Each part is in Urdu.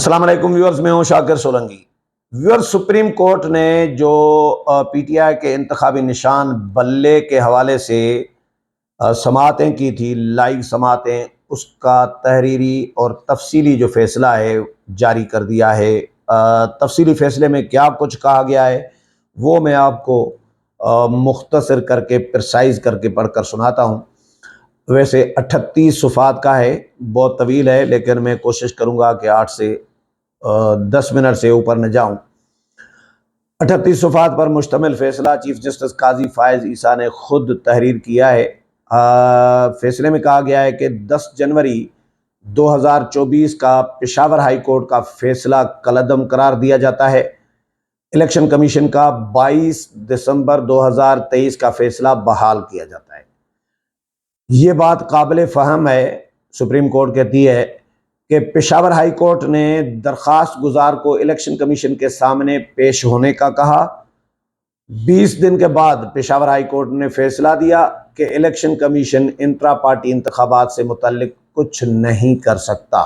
السلام علیکم ویورز، میں ہوں شاکر سولنگی۔ ویورز، سپریم کورٹ نے جو پی ٹی آئی کے انتخابی نشان بلے کے حوالے سے سماعتیں کی تھی، لائیو سماعتیں، اس کا تحریری اور تفصیلی جو فیصلہ ہے جاری کر دیا ہے۔ تفصیلی فیصلے میں کیا کچھ کہا گیا ہے وہ میں آپ کو مختصر کر کے پرسائز کر کے پڑھ کر سناتا ہوں۔ ویسے 38 صفحات کا ہے، بہت طویل ہے، لیکن میں کوشش کروں گا کہ 8 سے 10 منٹ سے اوپر نہ جاؤں۔ 38 صفحات پر مشتمل فیصلہ چیف جسٹس قاضی فائز عیسیٰ نے خود تحریر کیا ہے۔ فیصلے میں کہا گیا ہے کہ 10 جنوری 2024 کا پشاور ہائی کورٹ کا فیصلہ کالعدم قرار دیا جاتا ہے۔ الیکشن کمیشن کا 22 دسمبر 2023 کا فیصلہ بحال کیا جاتا ہے۔ یہ بات قابل فہم ہے، سپریم کورٹ کہتی ہے کہ پشاور ہائی کورٹ نے درخواست گزار کو الیکشن کمیشن کے سامنے پیش ہونے کا کہا۔ 20 دن کے بعد پشاور ہائی کورٹ نے فیصلہ دیا کہ الیکشن کمیشن انٹرا پارٹی انتخابات سے متعلق کچھ نہیں کر سکتا۔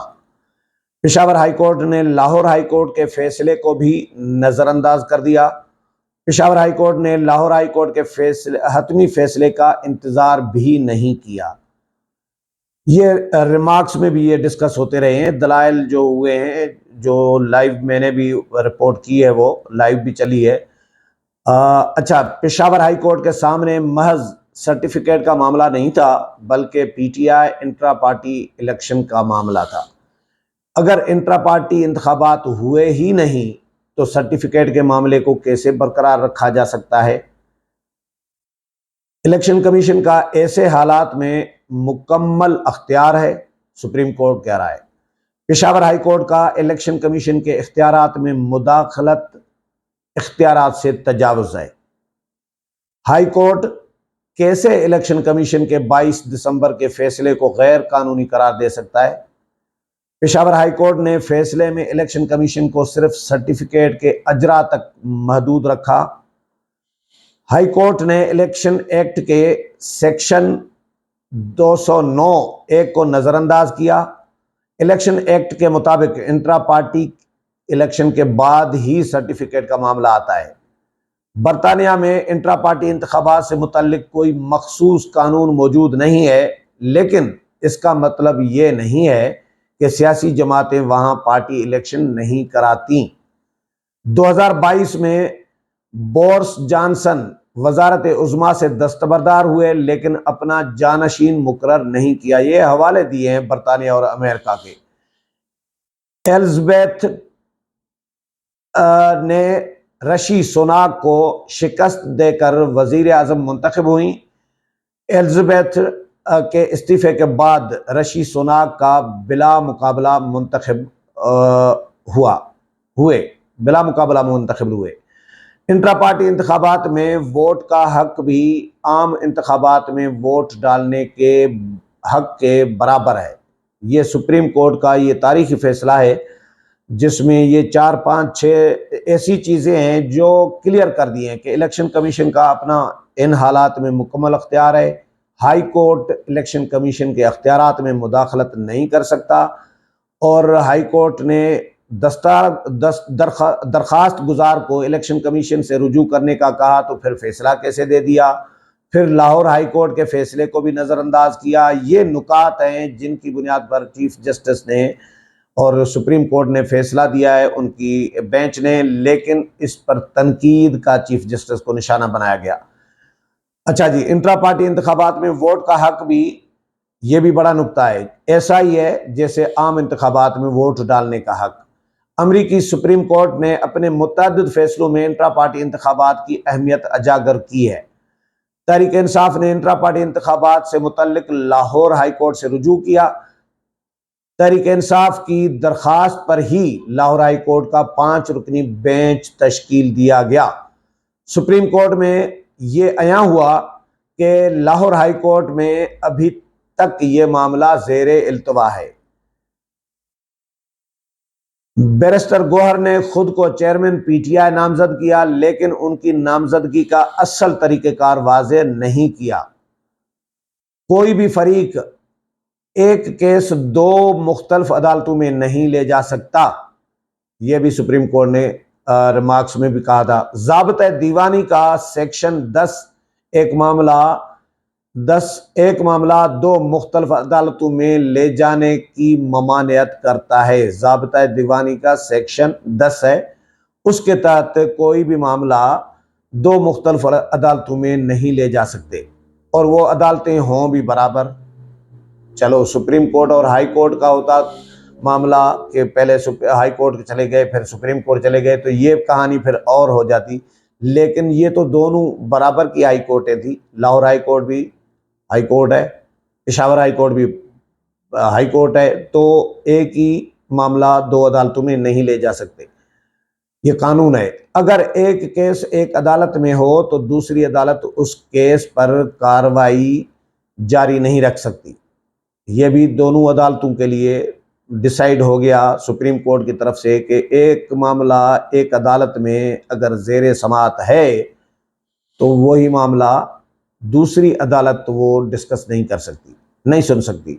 پشاور ہائی کورٹ نے لاہور ہائی کورٹ کے فیصلے کو بھی نظر انداز کر دیا۔ پشاور ہائی کورٹ نے لاہور ہائی کورٹ کے حتمی فیصلے کا انتظار بھی نہیں کیا۔ یہ ریمارکس میں بھی یہ ڈسکس ہوتے رہے ہیں، دلائل جو ہوئے ہیں، جو لائیو میں نے بھی رپورٹ کی ہے، وہ لائیو بھی چلی ہے۔ اچھا، پشاور ہائی کورٹ کے سامنے محض سرٹیفکیٹ کا معاملہ نہیں تھا، بلکہ P T I intra party election کا معاملہ تھا۔ اگر انٹرا پارٹی انتخابات ہوئے ہی نہیں تو سرٹیفکیٹ کے معاملے کو کیسے برقرار رکھا جا سکتا ہے؟ الیکشن کمیشن کا ایسے حالات میں مکمل اختیار ہے، سپریم کورٹ کہہ رہا ہے۔ پشاور ہائی کورٹ کا الیکشن کمیشن کے اختیارات میں مداخلت اختیارات سے تجاوز ہے۔ ہائی کورٹ کیسے الیکشن کمیشن کے 22 دسمبر کے فیصلے کو غیر قانونی قرار دے سکتا ہے؟ پشاور ہائی کورٹ نے فیصلے میں الیکشن کمیشن کو صرف سرٹیفکیٹ کے اجرا تک محدود رکھا۔ ہائی کورٹ نے الیکشن ایکٹ کے سیکشن 209(1) کو نظر انداز کیا۔ الیکشن ایکٹ کے مطابق انٹرا پارٹی الیکشن کے بعد ہی سرٹیفکیٹ کا معاملہ آتا ہے۔ برطانیہ میں انٹرا پارٹی انتخابات سے متعلق کوئی مخصوص قانون موجود نہیں ہے، لیکن اس کا مطلب یہ نہیں ہے کہ سیاسی جماعتیں وہاں پارٹی الیکشن نہیں کراتی۔ 2022 میں بورس جانسن وزارت عظمیٰ سے دستبردار ہوئے، لیکن اپنا جانشین مقرر نہیں کیا۔ یہ حوالے دیے ہیں برطانیہ اور امریکہ کے۔ ایلزبتھ نے رشی سوناک کو شکست دے کر وزیر اعظم منتخب ہوئیں۔ ایلزبتھ کے استعفے کے بعد رشی سوناک کا بلا مقابلہ منتخب ہوئے۔ انٹرا پارٹی انتخابات میں ووٹ کا حق بھی عام انتخابات میں ووٹ ڈالنے کے حق کے برابر ہے۔ یہ سپریم کورٹ کا یہ تاریخی فیصلہ ہے، جس میں یہ 4 5 6 ایسی چیزیں ہیں جو کلیئر کر دی ہیں کہ الیکشن کمیشن کا اپنا ان حالات میں مکمل اختیار ہے۔ ہائی کورٹ الیکشن کمیشن کے اختیارات میں مداخلت نہیں کر سکتا، اور ہائی کورٹ نے درخواست گزار کو الیکشن کمیشن سے رجوع کرنے کا کہا تو پھر فیصلہ کیسے دے دیا؟ پھر لاہور ہائی کورٹ کے فیصلے کو بھی نظر انداز کیا۔ یہ نکات ہیں جن کی بنیاد پر چیف جسٹس نے اور سپریم کورٹ نے فیصلہ دیا ہے، ان کی بینچ نے، لیکن اس پر تنقید کا چیف جسٹس کو نشانہ بنایا گیا۔ اچھا جی، انٹرا پارٹی انتخابات میں ووٹ کا حق بھی، یہ بھی بڑا نکتہ ہے، ایسا ہی ہے جیسے عام انتخابات میں ووٹ ڈالنے کا حق۔ امریکی سپریم کورٹ نے اپنے متعدد فیصلوں میں انٹرا پارٹی انتخابات کی اہمیت اجاگر کی ہے۔ تحریک انصاف نے انٹرا پارٹی انتخابات سے متعلق لاہور ہائی کورٹ سے رجوع کیا۔ تحریک انصاف کی درخواست پر ہی لاہور ہائی کورٹ کا 5 رکنی بینچ تشکیل دیا گیا۔ سپریم کورٹ میں یہ عیاں ہوا کہ لاہور ہائی کورٹ میں ابھی تک یہ معاملہ زیر التوا ہے۔ بیرسٹر گوہر نے خود کو چیئرمین پی ٹی آئی نامزد کیا، لیکن ان کی نامزدگی کا اصل طریقہ کار واضح نہیں کیا۔ کوئی بھی فریق ایک کیس 2 مختلف عدالتوں میں نہیں لے جا سکتا۔ یہ بھی سپریم کورٹ نے ریمارکس میں بھی کہا تھا۔ ضابطۂ دیوانی کا سیکشن 10 ایک معاملہ دو مختلف عدالتوں میں لے جانے کی ممانعت کرتا ہے۔ ضابطۂ دیوانی کا سیکشن 10 ہے، اس کے تحت کوئی بھی معاملہ دو مختلف عدالتوں میں نہیں لے جا سکتے، اور وہ عدالتیں ہوں بھی برابر۔ چلو سپریم کورٹ اور ہائی کورٹ کا ہوتا معاملہ کہ پہلے ہائی کورٹ چلے گئے پھر سپریم کورٹ چلے گئے تو یہ کہانی پھر اور ہو جاتی، لیکن یہ تو دونوں برابر کی ہائی کورٹیں تھیں۔ لاہور ہائی کورٹ بھی ہائی کورٹ ہے، پشاور ہائی کورٹ بھی ہائی کورٹ ہے، تو ایک ہی معاملہ دو عدالتوں میں نہیں لے جا سکتے، یہ قانون ہے۔ اگر ایک کیس ایک عدالت میں ہو تو دوسری عدالت اس کیس پر کارروائی جاری نہیں رکھ سکتی۔ یہ بھی دونوں عدالتوں کے لیے ڈیسائیڈ ہو گیا سپریم کورٹ کی طرف سے کہ ایک معاملہ ایک عدالت میں اگر زیر سماعت ہے تو وہی معاملہ دوسری عدالت وہ ڈسکس نہیں کر سکتی، نہیں سن سکتی۔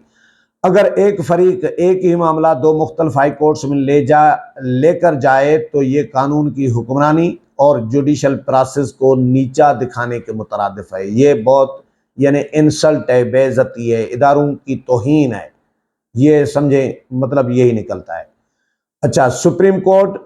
اگر ایک فریق ایک ہی معاملہ دو مختلف ہائی کورٹس میں لے کر جائے تو یہ قانون کی حکمرانی اور جوڈیشل پروسیس کو نیچا دکھانے کے مترادف ہے۔ یہ بہت یعنی انسلٹ ہے، بے عزتی ہے، اداروں کی توہین ہے، یہ سمجھیں مطلب یہی نکلتا ہے۔ اچھا، سپریم کورٹ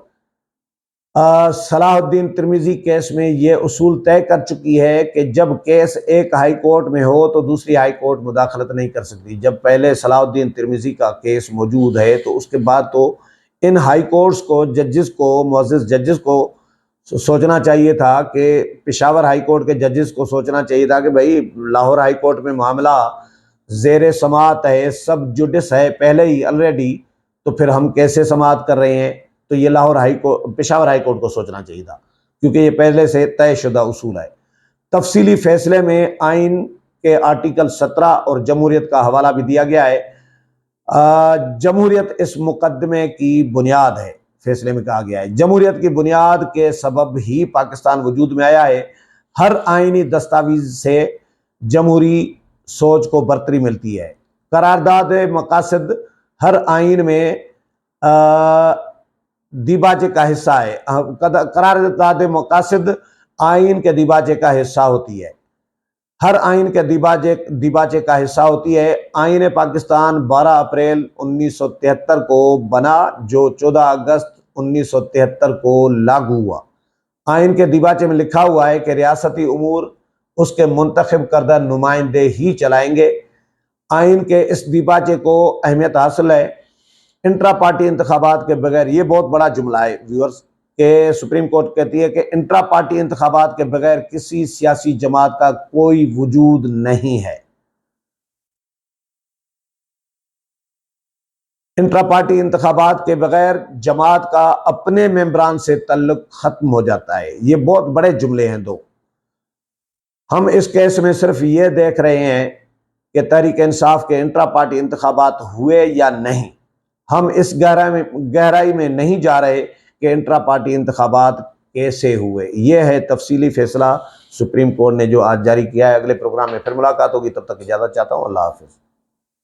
صلاح الدین ترمیزی کیس میں یہ اصول طے کر چکی ہے کہ جب کیس ایک ہائی کورٹ میں ہو تو دوسری ہائی کورٹ مداخلت نہیں کر سکتی۔ جب پہلے صلاح الدین ترمیزی کا کیس موجود ہے تو اس کے بعد تو ان ہائی کورٹس کو معزز ججز کو سوچنا چاہیے تھا کہ پشاور ہائی کورٹ کے ججز کو سوچنا چاہیے تھا کہ بھائی لاہور ہائی کورٹ میں معاملہ زیر سماعت ہے، سب جوڈس ہے پہلے ہی آلریڈی، تو پھر ہم کیسے سماعت کر رہے ہیں؟ تو یہ پشاور ہائی کورٹ کو سوچنا چاہیے تھا، کیونکہ یہ پہلے سے طے شدہ اصول ہے۔ تفصیلی فیصلے میں آئین کے آرٹیکل 17 اور جمہوریت کا حوالہ بھی دیا گیا ہے۔ جمہوریت اس مقدمے کی بنیاد ہے، فیصلے میں کہا گیا ہے جمہوریت کی بنیاد کے سبب ہی پاکستان وجود میں آیا ہے۔ ہر آئینی دستاویز سے جمہوری سوچ کو برتری ملتی ہے۔ قرارداد مقاصد ہر آئین میں دیباچے کا حصہ ہے۔ قرارداد مقاصد آئین کے دیباچے کا حصہ ہوتی ہے، ہر آئین کے دیباچے کا حصہ ہوتی ہے۔ آئین پاکستان 12 اپریل 1973 کو بنا جو 14 اگست 1973 کو لاگو ہوا۔ آئین کے دیباچے میں لکھا ہوا ہے کہ ریاستی امور اس کے منتخب کردہ نمائندے ہی چلائیں گے۔ آئین کے اس دیباچے کو اہمیت حاصل ہے انٹرا پارٹی انتخابات کے بغیر، یہ بہت بڑا جملہ ہے ویورز، کہ سپریم کورٹ کہتی ہے کہ انٹرا پارٹی انتخابات کے بغیر کسی سیاسی جماعت کا کوئی وجود نہیں ہے۔ انٹرا پارٹی انتخابات کے بغیر جماعت کا اپنے ممبران سے تعلق ختم ہو جاتا ہے۔ یہ بہت بڑے جملے ہیں دو۔ ہم اس کیس میں صرف یہ دیکھ رہے ہیں کہ تحریک انصاف کے انٹرا پارٹی انتخابات ہوئے یا نہیں۔ ہم اس گہرائی میں نہیں جا رہے کہ انٹرا پارٹی انتخابات کیسے ہوئے۔ یہ ہے تفصیلی فیصلہ سپریم کورٹ نے جو آج جاری کیا ہے۔ اگلے پروگرام میں پھر ملاقات ہوگی، تب تک اجازت چاہتا ہوں۔ اللہ حافظ۔